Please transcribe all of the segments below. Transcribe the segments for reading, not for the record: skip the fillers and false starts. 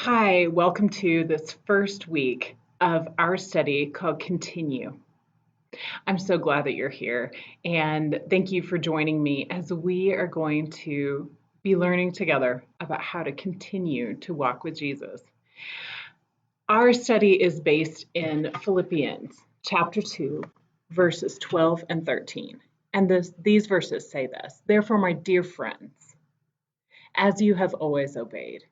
Hi, welcome to this first week of our study called Continue. I'm so glad that you're here, and thank you for joining me as we are going to be learning together about how to continue to walk with Jesus. Our study is based in Philippians chapter 2, verses 12 and 13. And these verses say this: Therefore, my dear friends, as you have always obeyed,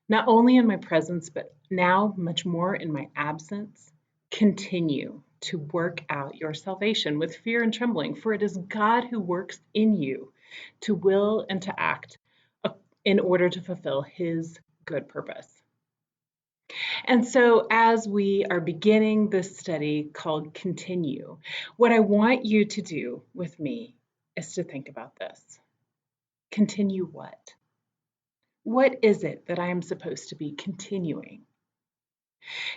not only in my presence, but now much more in my absence, continue to work out your salvation with fear and trembling, for it is God who works in you to will and to act in order to fulfill his good purpose. And so, as we are beginning this study called Continue, what I want you to do with me is to think about this. Continue what? What is it that I am supposed to be continuing?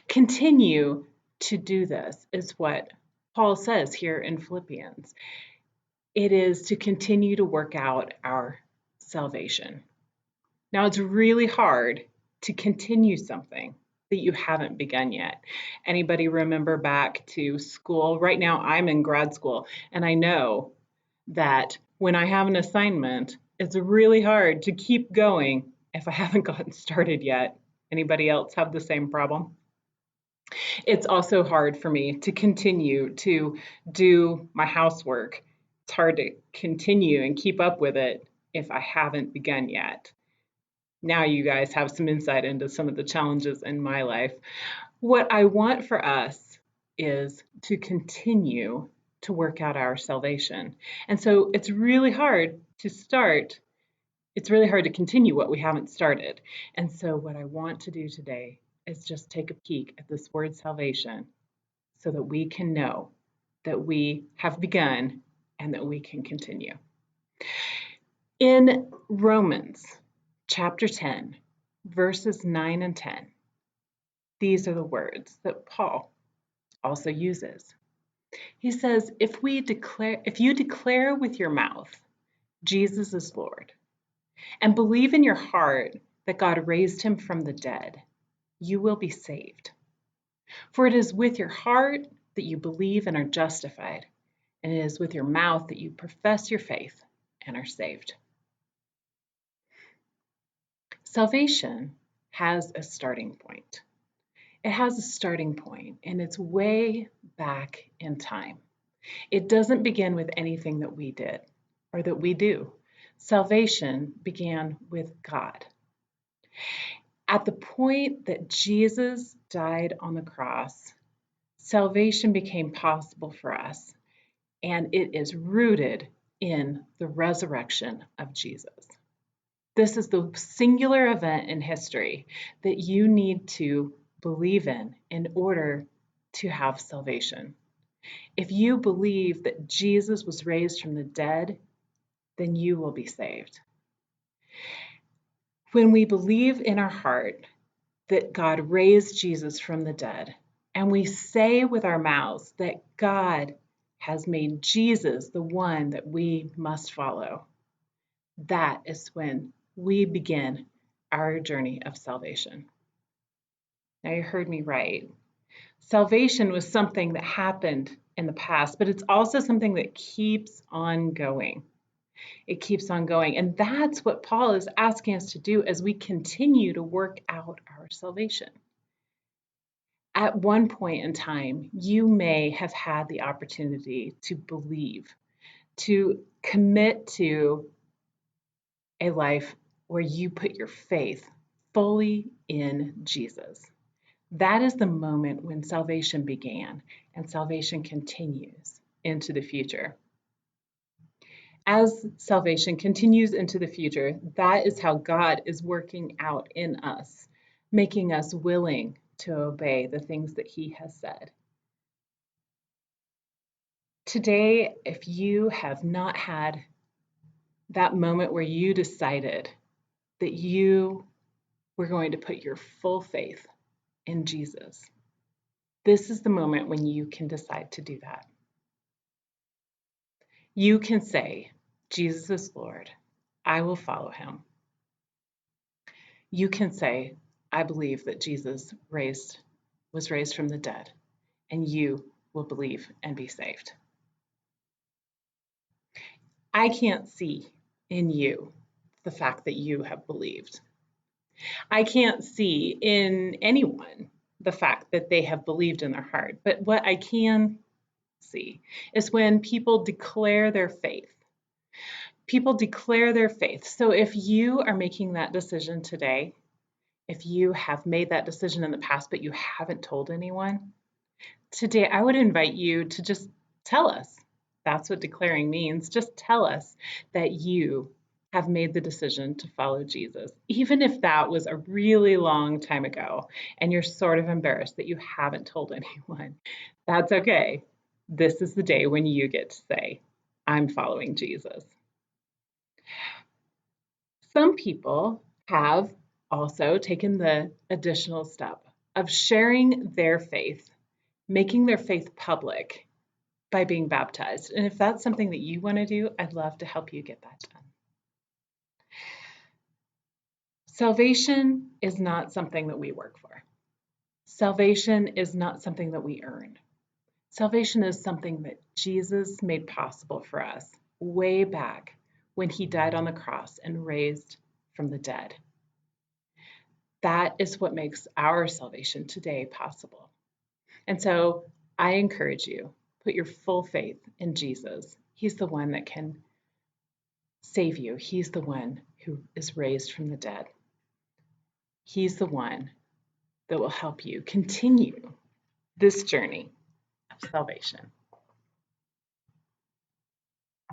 Continue to do this is what Paul says here in Philippians. It is to continue to work out our salvation. Now, it's really hard to continue something that you haven't begun yet. Anybody remember back to school? Right now, I'm in grad school, and I know that when I have an assignment, it's really hard to keep going if I haven't gotten started yet. Anybody else have the same problem? It's also hard for me to continue to do my housework. It's hard to continue and keep up with it if I haven't begun yet. Now you guys have some insight into some of the challenges in my life. What I want for us is to continue to work out our salvation. And so it's really hard to start. It's really hard to continue what we haven't started. And so what I want to do today is just take a peek at this word salvation so that we can know that we have begun and that we can continue. In Romans chapter 10, verses 9 and 10, these are the words that Paul also uses. He says, if you declare with your mouth Jesus is Lord, and believe in your heart that God raised him from the dead, you will be saved. For it is with your heart that you believe and are justified, and it is with your mouth that you profess your faith and are saved. Salvation has a starting point. It has a starting point, and it's way back in time. It doesn't begin with anything that we did or that we do. Salvation began with God. At the point that Jesus died on the cross, salvation became possible for us, and it is rooted in the resurrection of Jesus. This is the singular event in history that you need to believe in order to have salvation. If you believe that Jesus was raised from the dead, then you will be saved. When we believe in our heart that God raised Jesus from the dead, and we say with our mouths that God has made Jesus the one that we must follow, that is when we begin our journey of salvation. Now, you heard me right. Salvation was something that happened in the past, but it's also something that keeps on going. It keeps on going. And that's what Paul is asking us to do as we continue to work out our salvation. At one point in time, you may have had the opportunity to believe, to commit to a life where you put your faith fully in Jesus. That is the moment when salvation began, and salvation continues into the future. As salvation continues into the future, that is how God is working out in us, making us willing to obey the things that he has said. Today, if you have not had that moment where you decided that you were going to put your full faith in Jesus, this is the moment when you can decide to do that. You can say, Jesus is Lord, I will follow him. You can say, I believe that Jesus was raised from the dead, and you will believe and be saved. I can't see in you the fact that you have believed. I can't see in anyone the fact that they have believed in their heart. But what I can see is when people declare their faith. People declare their faith. So if you are making that decision today, if you have made that decision in the past, but you haven't told anyone, today I would invite you to just tell us. That's what declaring means. Just tell us that you have made the decision to follow Jesus. Even if that was a really long time ago and you're sort of embarrassed that you haven't told anyone, that's okay. This is the day when you get to say, I'm following Jesus. Some people have also taken the additional step of sharing their faith, making their faith public by being baptized. And if that's something that you want to do, I'd love to help you get that done. Salvation is not something that we work for. Salvation is not something that we earn. Salvation is something that Jesus made possible for us way back when he died on the cross and raised from the dead. That is what makes our salvation today possible. And so I encourage you, put your full faith in Jesus. He's the one that can save you. He's the one who is raised from the dead. He's the one that will help you continue this journey of salvation.